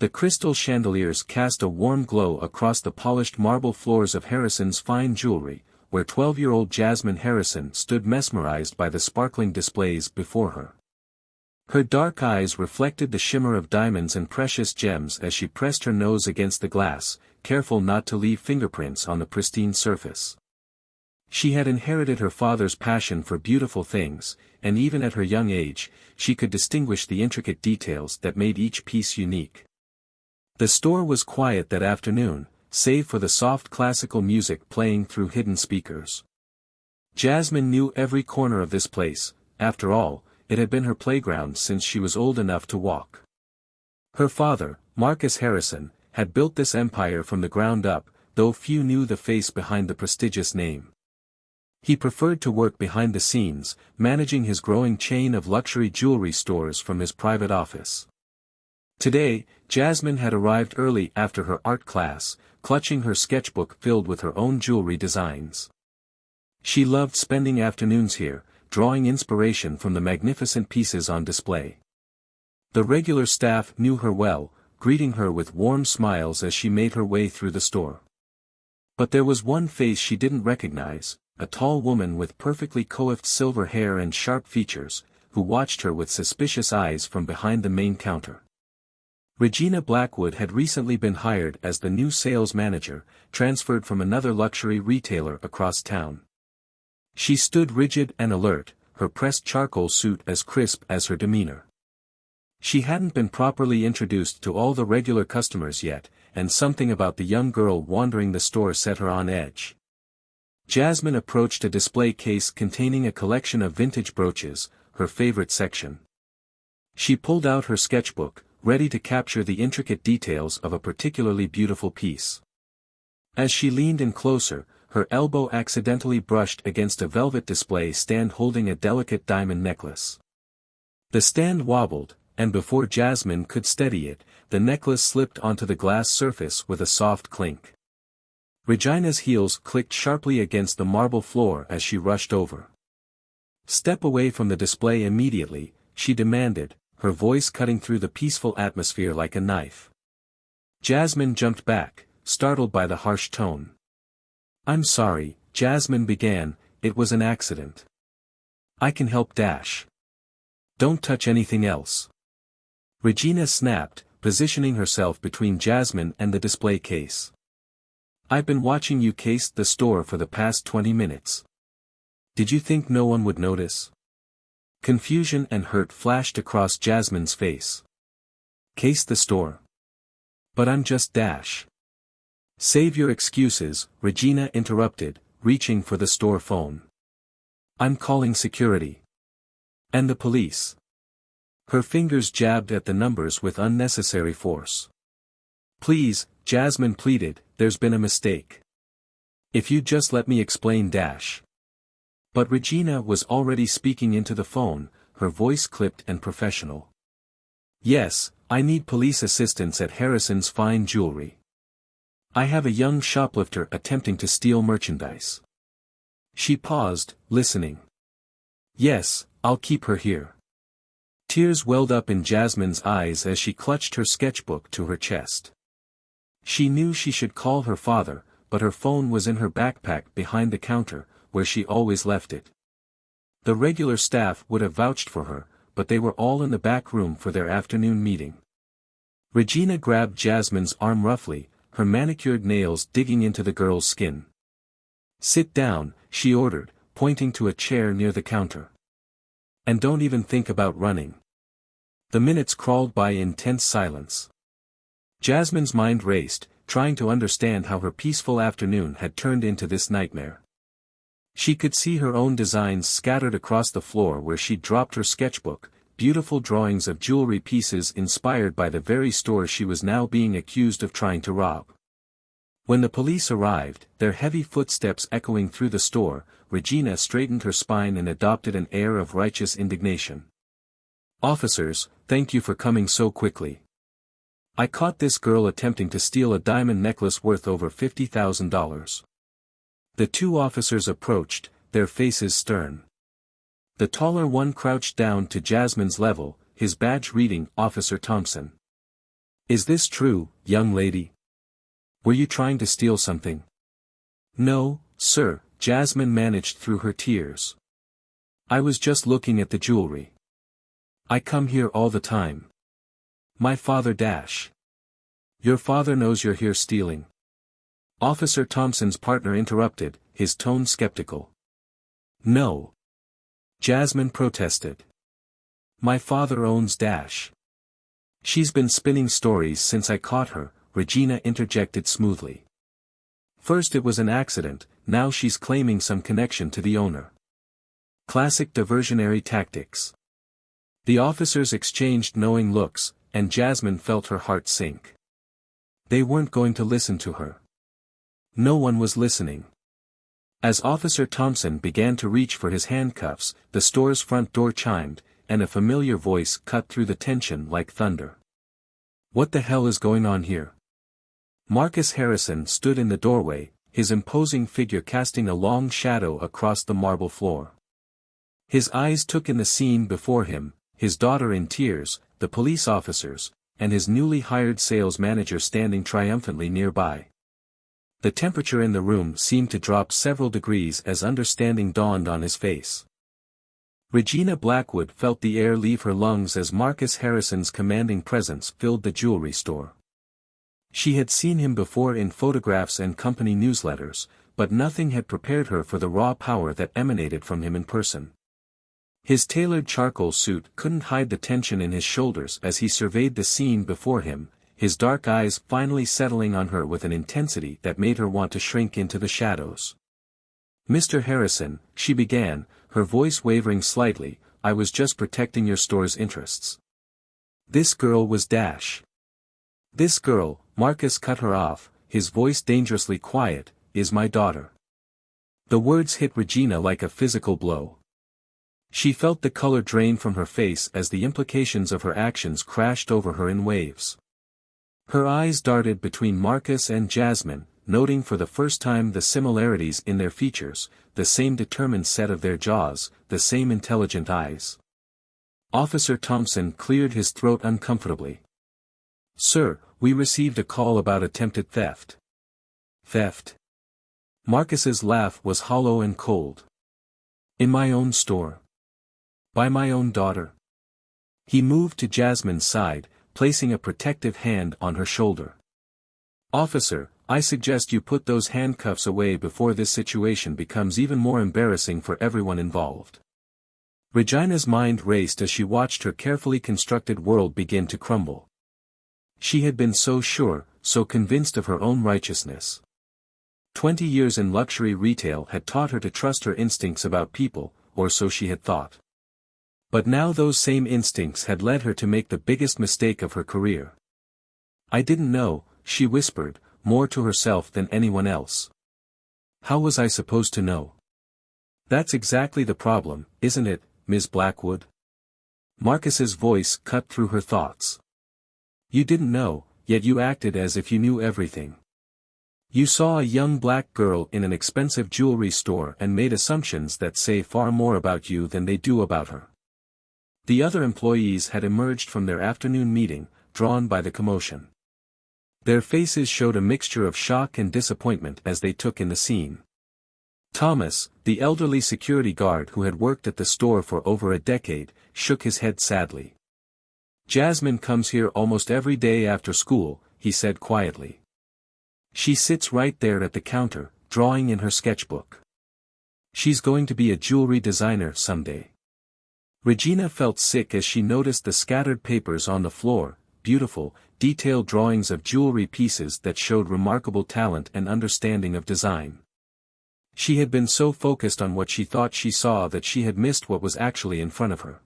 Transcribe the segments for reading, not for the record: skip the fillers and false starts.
The crystal chandeliers cast a warm glow across the polished marble floors of Harrison's fine jewelry, where 12-year-old Jasmine Harrison stood mesmerized by the sparkling displays before her. Her dark eyes reflected the shimmer of diamonds and precious gems as she pressed her nose against the glass, careful not to leave fingerprints on the pristine surface. She had inherited her father's passion for beautiful things, and even at her young age, she could distinguish the intricate details that made each piece unique. The store was quiet that afternoon, save for the soft classical music playing through hidden speakers. Jasmine knew every corner of this place. After all, it had been her playground since she was old enough to walk. Her father, Marcus Harrison, had built this empire from the ground up, though few knew the face behind the prestigious name. He preferred to work behind the scenes, managing his growing chain of luxury jewelry stores from his private office. Today, Jasmine had arrived early after her art class, clutching her sketchbook filled with her own jewelry designs. She loved spending afternoons here, drawing inspiration from the magnificent pieces on display. The regular staff knew her well, greeting her with warm smiles as she made her way through the store. But there was one face she didn't recognize, a tall woman with perfectly coiffed silver hair and sharp features, who watched her with suspicious eyes from behind the main counter. Regina Blackwood had recently been hired as the new sales manager, transferred from another luxury retailer across town. She stood rigid and alert, her pressed charcoal suit as crisp as her demeanor. She hadn't been properly introduced to all the regular customers yet, and something about the young girl wandering the store set her on edge. Jasmine approached a display case containing a collection of vintage brooches, her favorite section. She pulled out her sketchbook, ready to capture the intricate details of a particularly beautiful piece. As she leaned in closer, her elbow accidentally brushed against a velvet display stand holding a delicate diamond necklace. The stand wobbled, and before Jasmine could steady it, the necklace slipped onto the glass surface with a soft clink. Regina's heels clicked sharply against the marble floor as she rushed over. "Step away from the display immediately," she demanded, her voice cutting through the peaceful atmosphere like a knife. Jasmine jumped back, startled by the harsh tone. "I'm sorry," Jasmine began, "it was an accident. I can help dash. Don't touch anything else." Regina snapped, positioning herself between Jasmine and the display case. "I've been watching you case the store for the past 20 minutes. Did you think no one would notice?" Confusion and hurt flashed across Jasmine's face. "Case the store? But I'm just Dash." "Save your excuses," Regina interrupted, reaching for the store phone. "I'm calling security. And the police." Her fingers jabbed at the numbers with unnecessary force. "Please," Jasmine pleaded, "there's been a mistake. If you'd just let me explain Dash." But Regina was already speaking into the phone, her voice clipped and professional. "Yes, I need police assistance at Harrison's Fine Jewelry. I have a young shoplifter attempting to steal merchandise." She paused, listening. "Yes, I'll keep her here." Tears welled up in Jasmine's eyes as she clutched her sketchbook to her chest. She knew she should call her father, but her phone was in her backpack behind the counter, where she always left it. The regular staff would have vouched for her, but they were all in the back room for their afternoon meeting. Regina grabbed Jasmine's arm roughly, her manicured nails digging into the girl's skin. "Sit down," she ordered, pointing to a chair near the counter. "And don't even think about running." The minutes crawled by in tense silence. Jasmine's mind raced, trying to understand how her peaceful afternoon had turned into this nightmare. She could see her own designs scattered across the floor where she'd dropped her sketchbook, beautiful drawings of jewelry pieces inspired by the very store she was now being accused of trying to rob. When the police arrived, their heavy footsteps echoing through the store, Regina straightened her spine and adopted an air of righteous indignation. "Officers, thank you for coming so quickly. I caught this girl attempting to steal a diamond necklace worth over $50,000. The two officers approached, their faces stern. The taller one crouched down to Jasmine's level, his badge reading Officer Thompson. Is this true, young lady? Were you trying to steal something? No, sir, Jasmine managed through her tears. I was just looking at the jewelry. I come here all the time. My father dash. Your father knows you're here stealing. Officer Thompson's partner interrupted, his tone skeptical. No. Jasmine protested. My father owns dash. She's been spinning stories since I caught her, Regina interjected smoothly. First it was an accident, now she's claiming some connection to the owner. Classic diversionary tactics. The officers exchanged knowing looks, and Jasmine felt her heart sink. They weren't going to listen to her. No one was listening. As Officer Thompson began to reach for his handcuffs, the store's front door chimed, and a familiar voice cut through the tension like thunder. What the hell is going on here? Marcus Harrison stood in the doorway, his imposing figure casting a long shadow across the marble floor. His eyes took in the scene before him, his daughter in tears, the police officers, and his newly hired sales manager standing triumphantly nearby. The temperature in the room seemed to drop several degrees as understanding dawned on his face. Regina Blackwood felt the air leave her lungs as Marcus Harrison's commanding presence filled the jewelry store. She had seen him before in photographs and company newsletters, but nothing had prepared her for the raw power that emanated from him in person. His tailored charcoal suit couldn't hide the tension in his shoulders as he surveyed the scene before him, his dark eyes finally settling on her with an intensity that made her want to shrink into the shadows. Mr. Harrison, she began, her voice wavering slightly, I was just protecting your store's interests. This girl was Dash. This girl, Marcus cut her off, his voice dangerously quiet, is my daughter. The words hit Regina like a physical blow. She felt the color drain from her face as the implications of her actions crashed over her in waves. Her eyes darted between Marcus and Jasmine, noting for the first time the similarities in their features, the same determined set of their jaws, the same intelligent eyes. Officer Thompson cleared his throat uncomfortably. Sir, we received a call about attempted theft. Theft? Marcus's laugh was hollow and cold. In my own store. By my own daughter. He moved to Jasmine's side, placing a protective hand on her shoulder. Officer, I suggest you put those handcuffs away before this situation becomes even more embarrassing for everyone involved. Regina's mind raced as she watched her carefully constructed world begin to crumble. She had been so sure, so convinced of her own righteousness. 20 years in luxury retail had taught her to trust her instincts about people, or so she had thought. But now those same instincts had led her to make the biggest mistake of her career. I didn't know, she whispered, more to herself than anyone else. How was I supposed to know? That's exactly the problem, isn't it, Ms. Blackwood? Marcus's voice cut through her thoughts. You didn't know, yet you acted as if you knew everything. You saw a young black girl in an expensive jewelry store and made assumptions that say far more about you than they do about her. The other employees had emerged from their afternoon meeting, drawn by the commotion. Their faces showed a mixture of shock and disappointment as they took in the scene. Thomas, the elderly security guard who had worked at the store for over a decade, shook his head sadly. Jasmine comes here almost every day after school, he said quietly. She sits right there at the counter, drawing in her sketchbook. She's going to be a jewelry designer someday. Regina felt sick as she noticed the scattered papers on the floor, beautiful, detailed drawings of jewelry pieces that showed remarkable talent and understanding of design. She had been so focused on what she thought she saw that she had missed what was actually in front of her.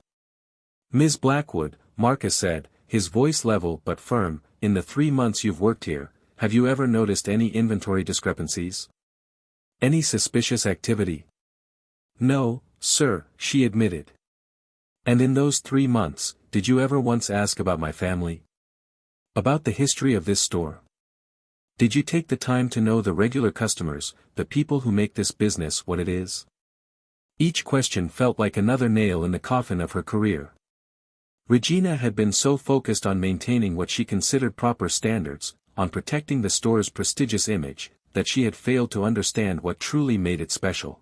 Ms. Blackwood, Marcus said, his voice level but firm, in the 3 months you've worked here, have you ever noticed any inventory discrepancies? Any suspicious activity? No, sir, she admitted. And in those 3 months, did you ever once ask about my family? About the history of this store? Did you take the time to know the regular customers, the people who make this business what it is? Each question felt like another nail in the coffin of her career. Regina had been so focused on maintaining what she considered proper standards, on protecting the store's prestigious image, that she had failed to understand what truly made it special.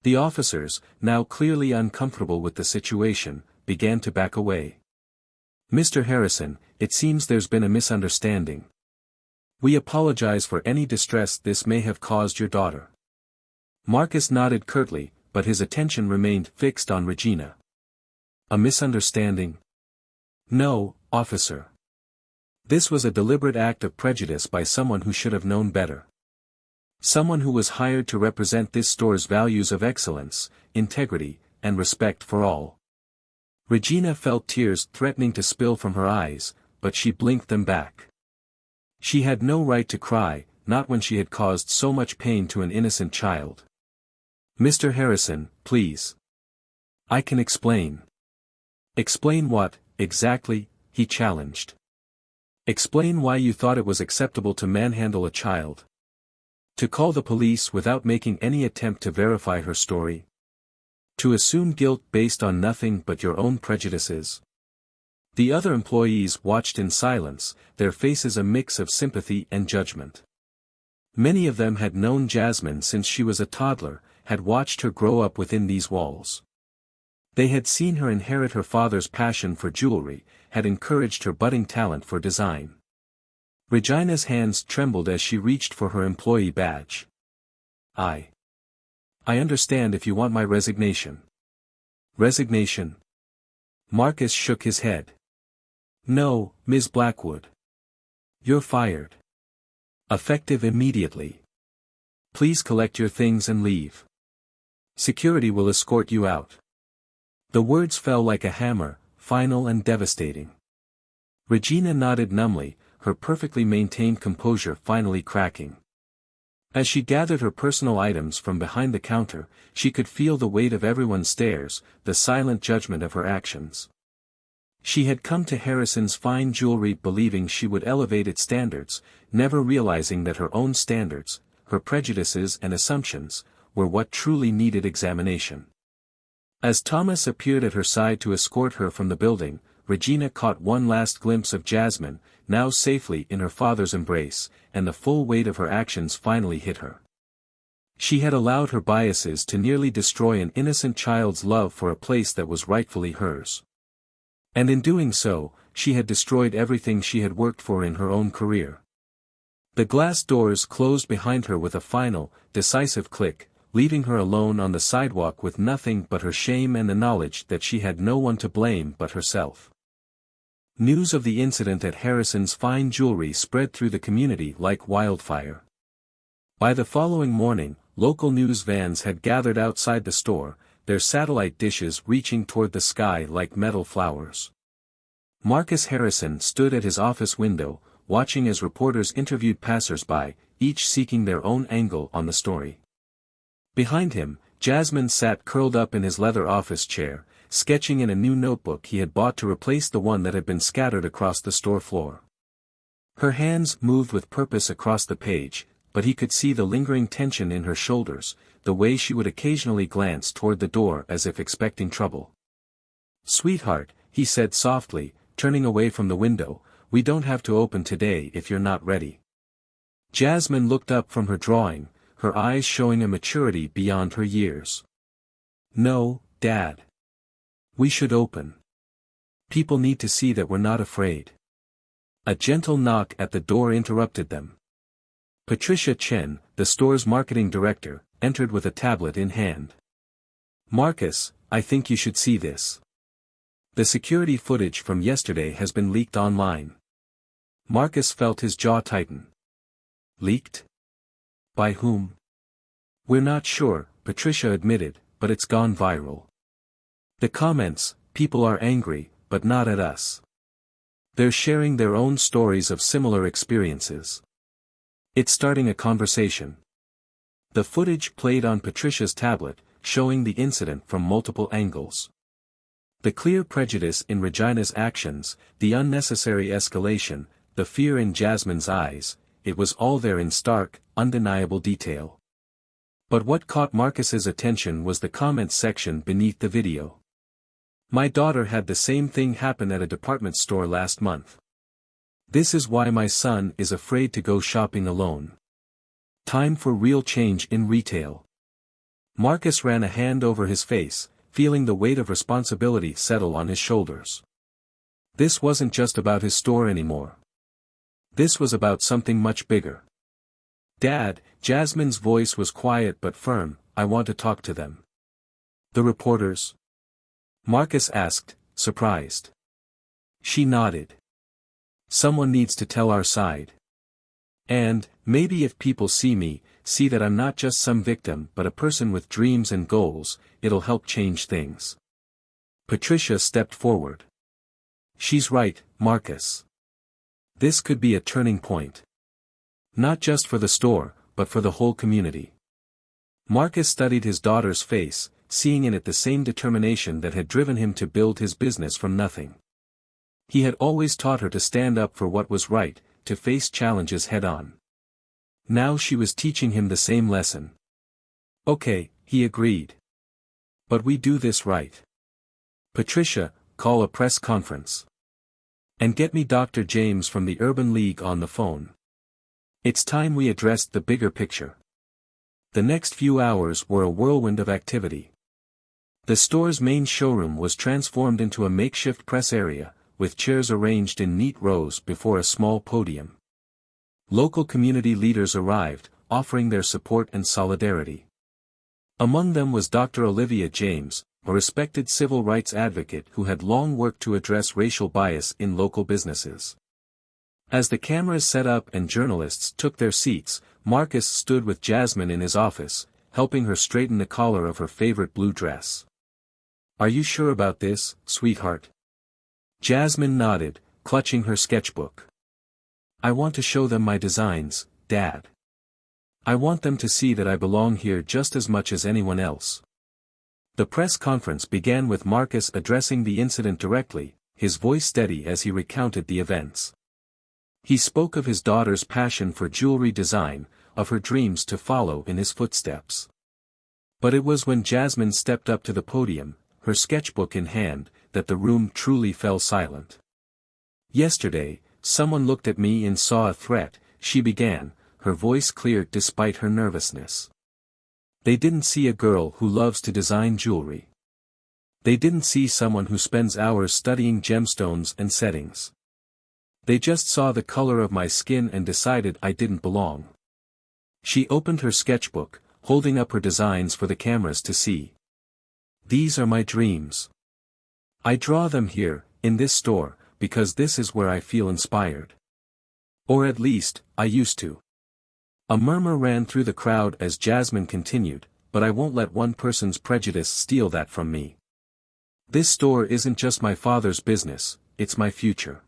The officers, now clearly uncomfortable with the situation, began to back away. "Mr. Harrison, it seems there's been a misunderstanding. We apologize for any distress this may have caused your daughter." Marcus nodded curtly, but his attention remained fixed on Regina. "A misunderstanding?" "No, officer. This was a deliberate act of prejudice by someone who should have known better. Someone who was hired to represent this store's values of excellence, integrity, and respect for all." Regina felt tears threatening to spill from her eyes, but she blinked them back. She had no right to cry, not when she had caused so much pain to an innocent child. "Mr. Harrison, please. I can explain." "Explain what, exactly?" he challenged. "Explain why you thought it was acceptable to manhandle a child. To call the police without making any attempt to verify her story. To assume guilt based on nothing but your own prejudices." The other employees watched in silence, their faces a mix of sympathy and judgment. Many of them had known Jasmine since she was a toddler, had watched her grow up within these walls. They had seen her inherit her father's passion for jewelry, had encouraged her budding talent for design. Regina's hands trembled as she reached for her employee badge. I understand if you want my resignation." "Resignation?" Marcus shook his head. "No, Ms. Blackwood. You're fired. Effective immediately. Please collect your things and leave. Security will escort you out." The words fell like a hammer, final and devastating. Regina nodded numbly, her perfectly maintained composure finally cracking. As she gathered her personal items from behind the counter, she could feel the weight of everyone's stares, the silent judgment of her actions. She had come to Harrison's fine jewelry believing she would elevate its standards, never realizing that her own standards, her prejudices and assumptions, were what truly needed examination. As Thomas appeared at her side to escort her from the building, Regina caught one last glimpse of Jasmine, now safely in her father's embrace, and the full weight of her actions finally hit her. She had allowed her biases to nearly destroy an innocent child's love for a place that was rightfully hers. And in doing so, she had destroyed everything she had worked for in her own career. The glass doors closed behind her with a final, decisive click, leaving her alone on the sidewalk with nothing but her shame and the knowledge that she had no one to blame but herself. News of the incident at Harrison's fine jewelry spread through the community like wildfire. By the following morning, local news vans had gathered outside the store, their satellite dishes reaching toward the sky like metal flowers. Marcus Harrison stood at his office window, watching as reporters interviewed passers-by, each seeking their own angle on the story. Behind him, Jasmine sat curled up in his leather office chair, sketching in a new notebook he had bought to replace the one that had been scattered across the store floor. Her hands moved with purpose across the page, but he could see the lingering tension in her shoulders, the way she would occasionally glance toward the door as if expecting trouble. "Sweetheart," he said softly, turning away from the window, "we don't have to open today if you're not ready." Jasmine looked up from her drawing, her eyes showing a maturity beyond her years. "No, Dad. We should open. People need to see that we're not afraid." A gentle knock at the door interrupted them. Patricia Chen, the store's marketing director, entered with a tablet in hand. "Marcus, I think you should see this. The security footage from yesterday has been leaked online." Marcus felt his jaw tighten. "Leaked? By whom?" "We're not sure," Patricia admitted, "but it's gone viral. The comments, people are angry, but not at us. They're sharing their own stories of similar experiences. It's starting a conversation." The footage played on Patricia's tablet, showing the incident from multiple angles. The clear prejudice in Regina's actions, the unnecessary escalation, the fear in Jasmine's eyes, it was all there in stark, undeniable detail. But what caught Marcus's attention was the comments section beneath the video. My daughter had the same thing happen at a department store last month. This is why my son is afraid to go shopping alone. Time for real change in retail. Marcus ran a hand over his face, feeling the weight of responsibility settle on his shoulders. This wasn't just about his store anymore. This was about something much bigger. Dad, Jasmine's voice was quiet but firm, I want to talk to them. The reporters? Marcus asked, surprised. She nodded. Someone needs to tell our side. And, maybe if people see me, see that I'm not just some victim but a person with dreams and goals, it'll help change things. Patricia stepped forward. She's right, Marcus. This could be a turning point. Not just for the store, but for the whole community. Marcus studied his daughter's face, seeing in it the same determination that had driven him to build his business from nothing. He had always taught her to stand up for what was right, to face challenges head-on. Now she was teaching him the same lesson. Okay, he agreed. But we do this right. Patricia, call a press conference. And get me Dr. James from the Urban League on the phone. It's time we addressed the bigger picture. The next few hours were a whirlwind of activity. The store's main showroom was transformed into a makeshift press area, with chairs arranged in neat rows before a small podium. Local community leaders arrived, offering their support and solidarity. Among them was Dr. Olivia James, a respected civil rights advocate who had long worked to address racial bias in local businesses. As the cameras set up and journalists took their seats, Marcus stood with Jasmine in his office, helping her straighten the collar of her favorite blue dress. Are you sure about this, sweetheart? Jasmine nodded, clutching her sketchbook. I want to show them my designs, Dad. I want them to see that I belong here just as much as anyone else. The press conference began with Marcus addressing the incident directly, his voice steady as he recounted the events. He spoke of his daughter's passion for jewelry design, of her dreams to follow in his footsteps. But it was when Jasmine stepped up to the podium, her sketchbook in hand, that the room truly fell silent. Yesterday, someone looked at me and saw a threat, she began, her voice clear despite her nervousness. They didn't see a girl who loves to design jewelry. They didn't see someone who spends hours studying gemstones and settings. They just saw the color of my skin and decided I didn't belong. She opened her sketchbook, holding up her designs for the cameras to see. These are my dreams. I draw them here, in this store, because this is where I feel inspired. Or at least, I used to. A murmur ran through the crowd as Jasmine continued, but I won't let one person's prejudice steal that from me. This store isn't just my father's business, it's my future.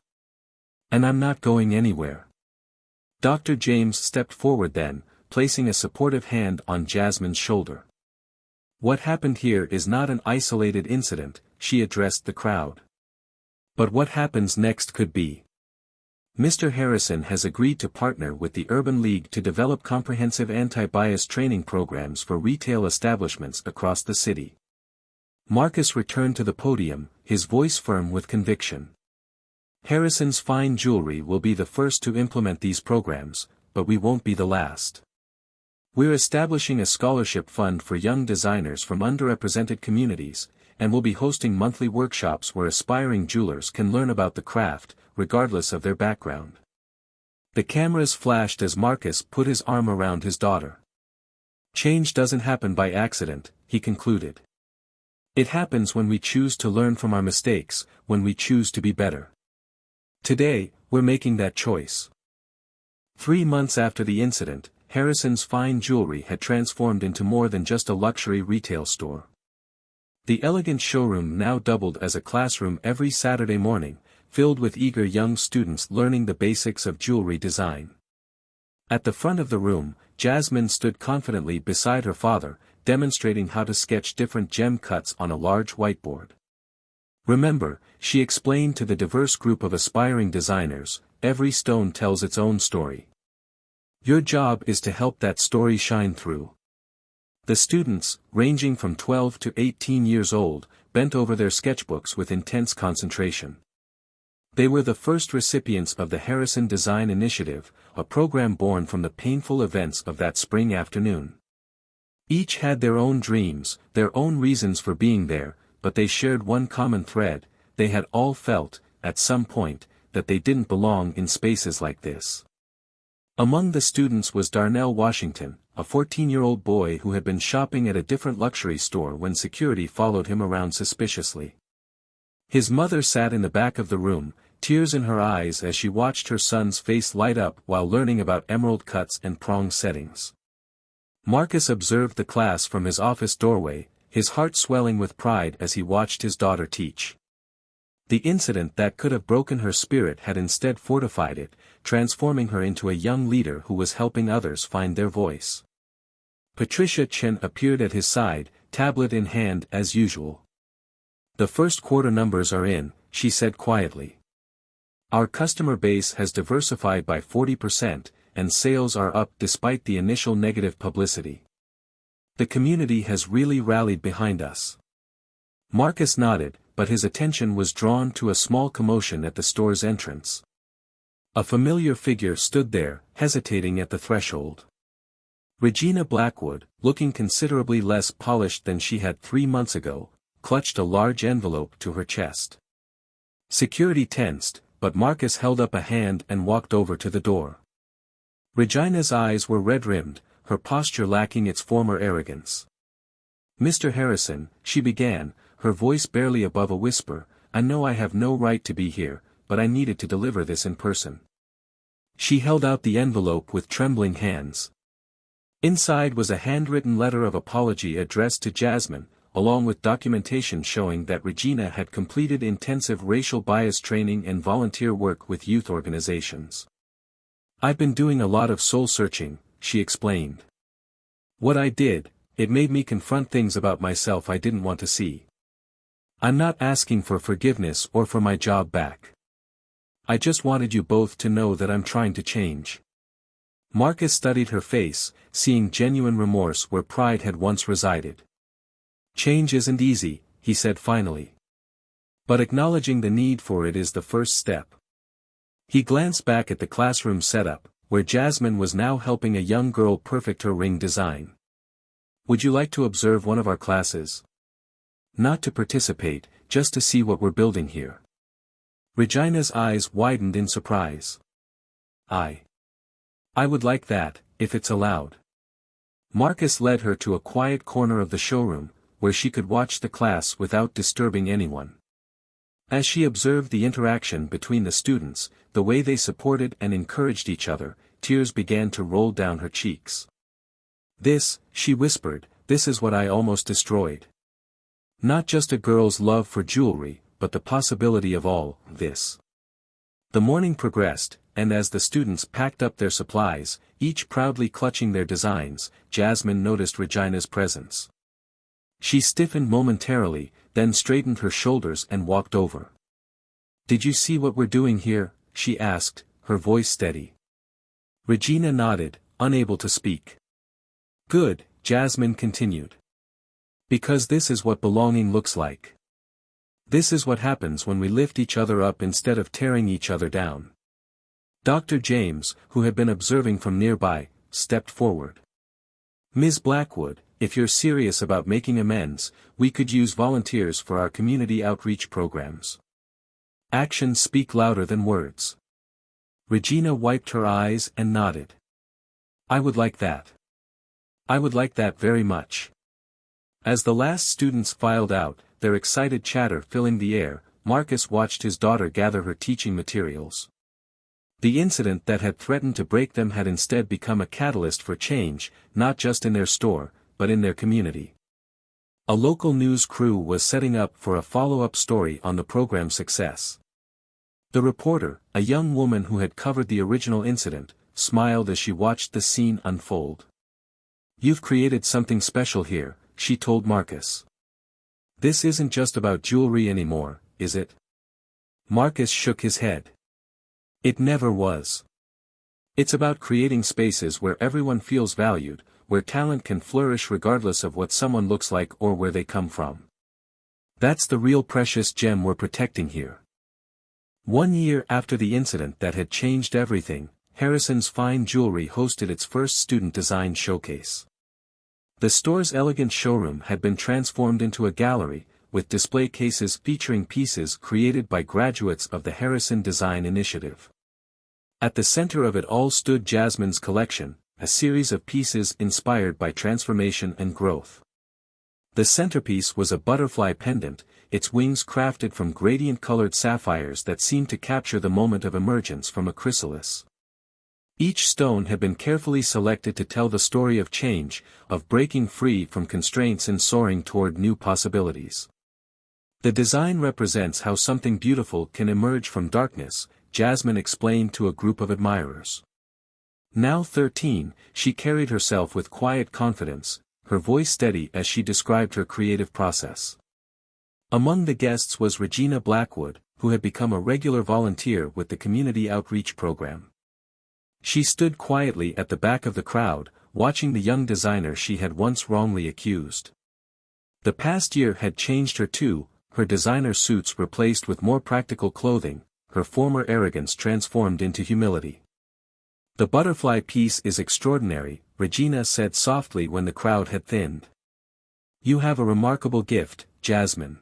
And I'm not going anywhere. Dr. James stepped forward then, placing a supportive hand on Jasmine's shoulder. What happened here is not an isolated incident, she addressed the crowd. But what happens next could be. Mr. Harrison has agreed to partner with the Urban League to develop comprehensive anti-bias training programs for retail establishments across the city. Marcus returned to the podium, his voice firm with conviction. Harrison's fine jewelry will be the first to implement these programs, but we won't be the last. We're establishing a scholarship fund for young designers from underrepresented communities, and we'll be hosting monthly workshops where aspiring jewelers can learn about the craft, regardless of their background. The cameras flashed as Marcus put his arm around his daughter. Change doesn't happen by accident, he concluded. It happens when we choose to learn from our mistakes, when we choose to be better. Today, we're making that choice. 3 months after the incident, Harrison's fine jewelry had transformed into more than just a luxury retail store. The elegant showroom now doubled as a classroom every Saturday morning, filled with eager young students learning the basics of jewelry design. At the front of the room, Jasmine stood confidently beside her father, demonstrating how to sketch different gem cuts on a large whiteboard. Remember, she explained to the diverse group of aspiring designers, every stone tells its own story. Your job is to help that story shine through. The students, ranging from 12 to 18 years old, bent over their sketchbooks with intense concentration. They were the first recipients of the Harrison Design Initiative, a program born from the painful events of that spring afternoon. Each had their own dreams, their own reasons for being there, but they shared one common thread: they had all felt, at some point, that they didn't belong in spaces like this. Among the students was Darnell Washington, a 14-year-old boy who had been shopping at a different luxury store when security followed him around suspiciously. His mother sat in the back of the room, tears in her eyes as she watched her son's face light up while learning about emerald cuts and prong settings. Marcus observed the class from his office doorway, his heart swelling with pride as he watched his daughter teach. The incident that could have broken her spirit had instead fortified it, transforming her into a young leader who was helping others find their voice. Patricia Chen appeared at his side, tablet in hand as usual. "The first quarter numbers are in," she said quietly. "Our customer base has diversified by 40%, and sales are up despite the initial negative publicity. The community has really rallied behind us." Marcus nodded, but his attention was drawn to a small commotion at the store's entrance. A familiar figure stood there, hesitating at the threshold. Regina Blackwood, looking considerably less polished than she had 3 months ago, clutched a large envelope to her chest. Security tensed, but Marcus held up a hand and walked over to the door. Regina's eyes were red-rimmed, her posture lacking its former arrogance. "Mr. Harrison," she began, her voice barely above a whisper, "I know I have no right to be here, but I needed to deliver this in person." She held out the envelope with trembling hands. Inside was a handwritten letter of apology addressed to Jasmine, along with documentation showing that Regina had completed intensive racial bias training and volunteer work with youth organizations. "I've been doing a lot of soul-searching," she explained. "What I did, it made me confront things about myself I didn't want to see. I'm not asking for forgiveness or for my job back. I just wanted you both to know that I'm trying to change." Marcus studied her face, seeing genuine remorse where pride had once resided. "Change isn't easy," he said finally. "But acknowledging the need for it is the first step." He glanced back at the classroom setup, where Jasmine was now helping a young girl perfect her ring design. "Would you like to observe one of our classes? Not to participate, just to see what we're building here." Regina's eyes widened in surprise. I would like that, if it's allowed." Marcus led her to a quiet corner of the showroom, where she could watch the class without disturbing anyone. As she observed the interaction between the students, the way they supported and encouraged each other, tears began to roll down her cheeks. "This," she whispered, "this is what I almost destroyed. Not just a girl's love for jewelry, but the possibility of all this." The morning progressed, and as the students packed up their supplies, each proudly clutching their designs, Jasmine noticed Regina's presence. She stiffened momentarily, then straightened her shoulders and walked over. "Did you see what we're doing here?" she asked, her voice steady. Regina nodded, unable to speak. "Good," Jasmine continued. "Because this is what belonging looks like. This is what happens when we lift each other up instead of tearing each other down." Dr. James, who had been observing from nearby, stepped forward. "Ms. Blackwood, if you're serious about making amends, we could use volunteers for our community outreach programs. Actions speak louder than words." Regina wiped her eyes and nodded. "I would like that. I would like that very much." As the last students filed out, their excited chatter filling the air, Marcus watched his daughter gather her teaching materials. The incident that had threatened to break them had instead become a catalyst for change, not just in their store, but in their community. A local news crew was setting up for a follow-up story on the program's success. The reporter, a young woman who had covered the original incident, smiled as she watched the scene unfold. "You've created something special here," she told Marcus. "This isn't just about jewelry anymore, is it?" Marcus shook his head. "It never was. It's about creating spaces where everyone feels valued, where talent can flourish regardless of what someone looks like or where they come from. That's the real precious gem we're protecting here. 1 year after the incident that had changed everything, Harrison's Fine Jewelry hosted its first student design showcase. The store's elegant showroom had been transformed into a gallery, with display cases featuring pieces created by graduates of the Harrison Design Initiative. At the center of it all stood Jasmine's collection, a series of pieces inspired by transformation and growth. The centerpiece was a butterfly pendant, its wings crafted from gradient-colored sapphires that seemed to capture the moment of emergence from a chrysalis. Each stone had been carefully selected to tell the story of change, of breaking free from constraints and soaring toward new possibilities. The design represents how something beautiful can emerge from darkness, Jasmine explained to a group of admirers. Now 13, she carried herself with quiet confidence, her voice steady as she described her creative process. Among the guests was Regina Blackwood, who had become a regular volunteer with the community outreach program. She stood quietly at the back of the crowd, watching the young designer she had once wrongly accused. The past year had changed her too, her designer suits replaced with more practical clothing, her former arrogance transformed into humility. "The butterfly piece is extraordinary," Regina said softly when the crowd had thinned. "You have a remarkable gift, Jasmine."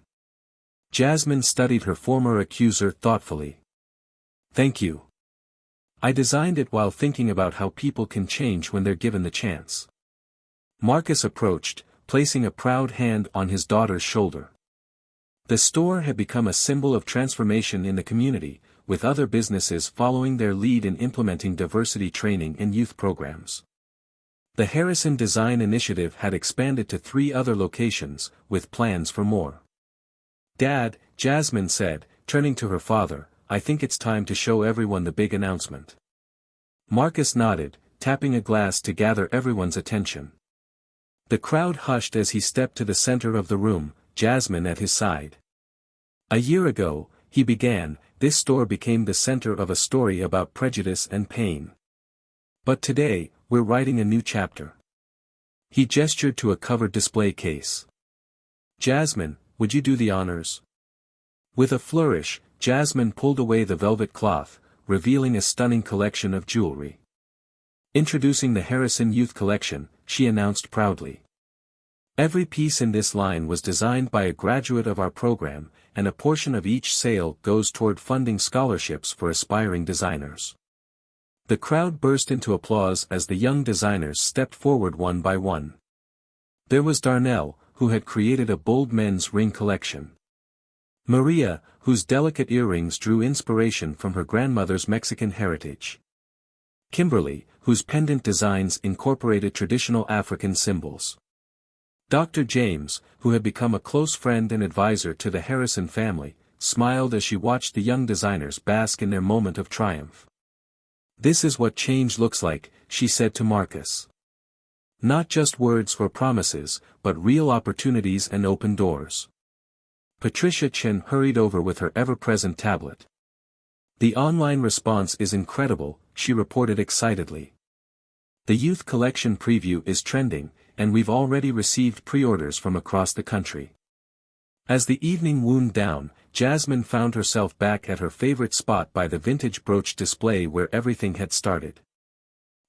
Jasmine studied her former accuser thoughtfully. "Thank you. I designed it while thinking about how people can change when they're given the chance." Marcus approached, placing a proud hand on his daughter's shoulder. The store had become a symbol of transformation in the community, with other businesses following their lead in implementing diversity training and youth programs. The Harrison Design Initiative had expanded to 3 other locations, with plans for more. "Dad," Jasmine said, turning to her father, "I think it's time to show everyone the big announcement." Marcus nodded, tapping a glass to gather everyone's attention. The crowd hushed as he stepped to the center of the room, Jasmine at his side. "A year ago," he began, "this store became the center of a story about prejudice and pain. But today, we're writing a new chapter." He gestured to a covered display case. "Jasmine, would you do the honors?" With a flourish, Jasmine pulled away the velvet cloth, revealing a stunning collection of jewelry. "Introducing the Harrison Youth Collection," she announced proudly. "Every piece in this line was designed by a graduate of our program, and a portion of each sale goes toward funding scholarships for aspiring designers." The crowd burst into applause as the young designers stepped forward one by one. There was Darnell, who had created a bold men's ring collection. Maria, whose delicate earrings drew inspiration from her grandmother's Mexican heritage. Kimberly, whose pendant designs incorporated traditional African symbols. Dr. James, who had become a close friend and advisor to the Harrison family, smiled as she watched the young designers bask in their moment of triumph. "This is what change looks like," she said to Marcus. "Not just words or promises, but real opportunities and open doors." Patricia Chen hurried over with her ever-present tablet. "The online response is incredible," she reported excitedly. "The youth collection preview is trending, and we've already received pre-orders from across the country." As the evening wound down, Jasmine found herself back at her favorite spot by the vintage brooch display where everything had started.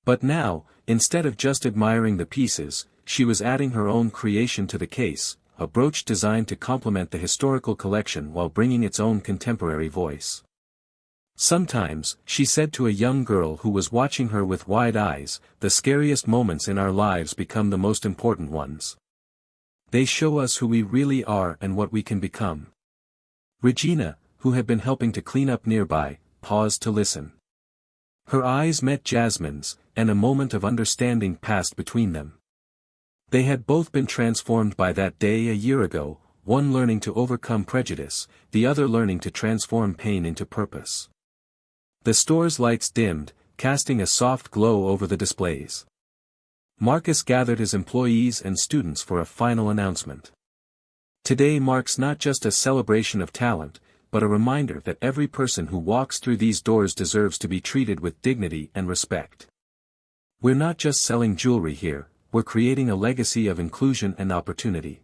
But now, instead of just admiring the pieces, she was adding her own creation to the case, a brooch designed to complement the historical collection while bringing its own contemporary voice. "Sometimes," she said to a young girl who was watching her with wide eyes, "the scariest moments in our lives become the most important ones. They show us who we really are and what we can become." Regina, who had been helping to clean up nearby, paused to listen. Her eyes met Jasmine's, and a moment of understanding passed between them. They had both been transformed by that day a year ago, one learning to overcome prejudice, the other learning to transform pain into purpose. The store's lights dimmed, casting a soft glow over the displays. Marcus gathered his employees and students for a final announcement. "Today marks not just a celebration of talent, but a reminder that every person who walks through these doors deserves to be treated with dignity and respect. We're not just selling jewelry here, were creating a legacy of inclusion and opportunity.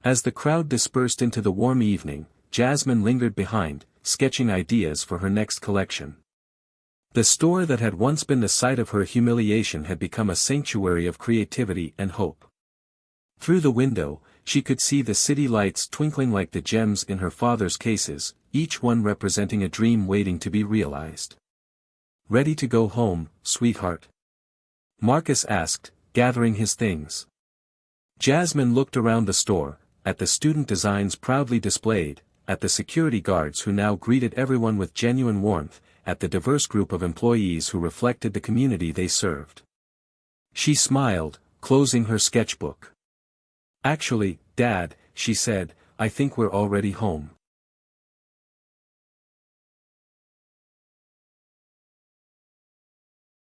As the crowd dispersed into the warm evening, Jasmine lingered behind, sketching ideas for her next collection. The store that had once been the site of her humiliation had become a sanctuary of creativity and hope. Through the window, she could see the city lights twinkling like the gems in her father's cases, each one representing a dream waiting to be realized. "Ready to go home, sweetheart?" Marcus asked, gathering his things. Jasmine looked around the store, at the student designs proudly displayed, at the security guards who now greeted everyone with genuine warmth, at the diverse group of employees who reflected the community they served. She smiled, closing her sketchbook. "Actually, Dad," she said, "I think we're already home."